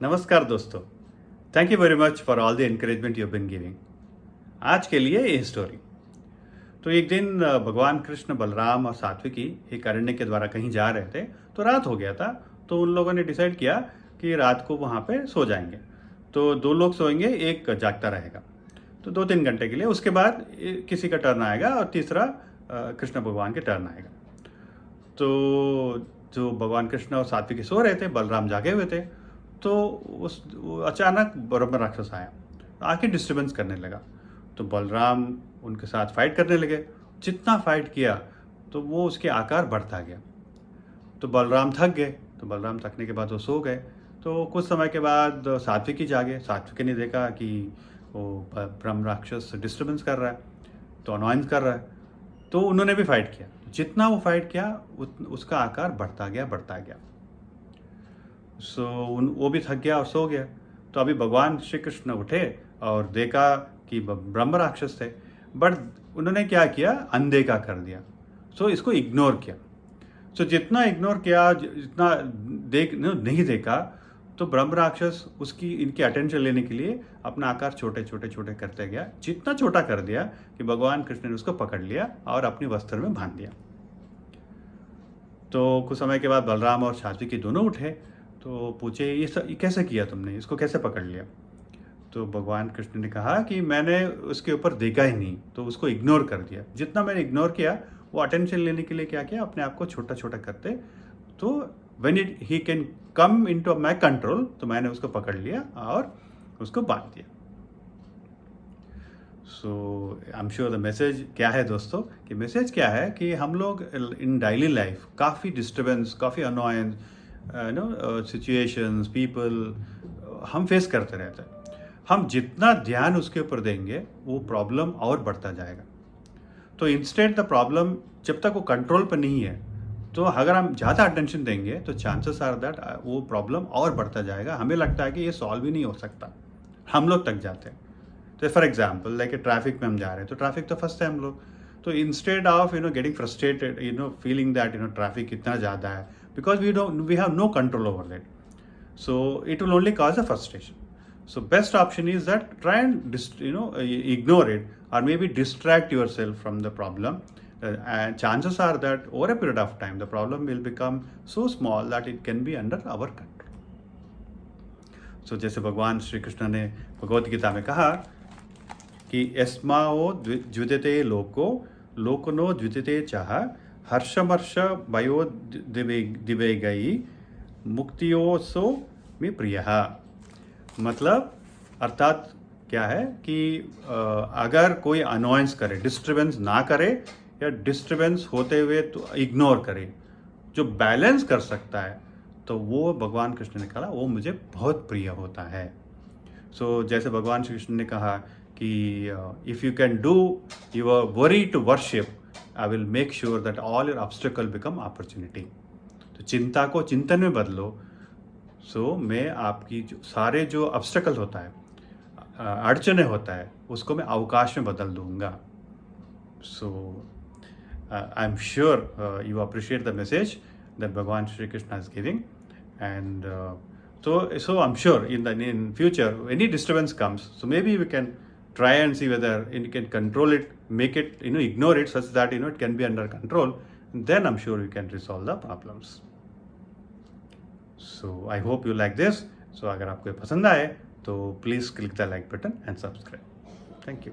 नमस्कार दोस्तों। Thank you very much for all the encouragement you been giving. आज के लिए ये स्टोरी। तो एक दिन भगवान कृष्ण, बलराम और सात्विकी एक अरण्य के द्वारा कहीं जा रहे थे। तो रात हो गया था। तो उन लोगों ने डिसाइड किया कि रात को वहाँ पे सो जाएंगे। तो दो लोग सोएंगे, एक जागता रहेगा। तो 2-3 घंटे के लिए। उसके बाद किसी का टर्न आएगा और तीसरा कृष्ण भगवान के टर्न आएगा। तो जो भगवान कृष्ण और सात्विकी सो रहे थे, बलराम जागे हुए थे। तो अचानक ब्रह्म राक्षस आया, आके डिस्टर्बेंस करने लगा। तो बलराम उनके साथ फाइट करने लगे। जितना फाइट किया तो वो उसके आकार बढ़ता गया। तो बलराम थक गए। तो बलराम थकने के बाद वो सो गए। तो कुछ समय के बाद सात्विकी जागे। सात्विकी ने देखा कि वो ब्रह्म राक्षस डिस्टर्बेंस कर रहा है, तो अनॉयंस कर रहा है। तो उन्होंने भी फाइट किया। जितना वो फाइट किया उसका आकार बढ़ता गया। वो भी थक गया और सो गया। तो अभी भगवान श्री कृष्ण उठे और देखा कि ब्रह्म राक्षस थे, बट उन्होंने क्या किया, अनदेखा कर दिया। इसको इग्नोर किया। जितना इग्नोर किया, जितना नहीं देखा, तो ब्रह्म राक्षस इनकी अटेंशन लेने के लिए अपना आकार छोटे छोटे करते गया। जितना छोटा कर दिया कि भगवान कृष्ण ने उसको पकड़ लिया और अपनी वस्त्र में बांध दिया। तो कुछ समय के बाद बलराम और सात्विकी दोनों उठे। तो पूछे, ये कैसे किया तुमने, इसको कैसे पकड़ लिया? तो भगवान कृष्ण ने कहा कि मैंने उसके ऊपर देखा ही नहीं, तो उसको इग्नोर कर दिया। जितना मैंने इग्नोर किया, वो अटेंशन लेने के लिए क्या किया, अपने आप को छोटा छोटा करते। तो when he can come into my control, तो मैंने उसको पकड़ लिया और उसको बांध दिया। आई एम श्योर द मैसेज क्या है दोस्तों, कि मैसेज क्या है कि हम लोग इन डेली लाइफ काफ़ी डिस्टर्बेंस, काफ़ी अनोयंस सिचुएशंस, पीपल हम फेस करते रहते हैं। हम जितना ध्यान उसके ऊपर देंगे, वो प्रॉब्लम और बढ़ता जाएगा। तो इंस्टेंट द प्रॉब्लम, जब तक वो कंट्रोल पर नहीं है, तो अगर हम ज़्यादा अटेंशन देंगे तो चांसेस आर दैट वो प्रॉब्लम और बढ़ता जाएगा। हमें लगता है कि ये सॉल्व ही नहीं हो सकता, हम लोग तक जाते हैं। तो फॉर एग्जाम्पल लाइक ट्रैफिक में हम जा रहे हैं, तो ट्रैफिक तो फंसते हैं हम लोग। तो instead of getting frustrated, feeling that traffic इतना ज़्यादा है, because we have no control over that, so it will only cause a frustration. So best option is that try and ignore it, or maybe distract yourself from the problem, and chances are that over a period of time the problem will become so small that it can be under our control. So जैसे भगवान श्री कृष्ण ने भगवत गीता में कहा कि यस्माओ द्वितीयते लोको लोकनो द्वितीयते चाह हर्षमर्ष भयो दिवेगई मुक्तियोसो में प्रिय। मतलब अर्थात क्या है कि अगर कोई अनॉयंस करे, डिस्टर्बेंस ना करे, या डिस्टर्बेंस होते हुए तो इग्नोर करे, जो बैलेंस कर सकता है, तो वो भगवान कृष्ण ने कहा वो मुझे बहुत प्रिय होता है। जैसे भगवान श्री कृष्ण ने कहा कि if you can do your worry to worship, I will make sure that all your obstacle become opportunity. तो चिंता को चिंतन में बदलो। मैं आपकी सारे जो ऑब्स्टेकल होता है, अड़चने होता है, उसको मैं अवकाश में बदल दूंगा। I am sure you appreciate the message that भगवान Shri Krishna is giving, and so I'm sure in future any disturbance comes, so maybe we can try and see whether you can control it, make it ignore it such that it can be under control, and then I'm sure we can resolve the problems. So I hope you like this. So अगर आपको पसंद आए तो please click the like button and subscribe. Thank you.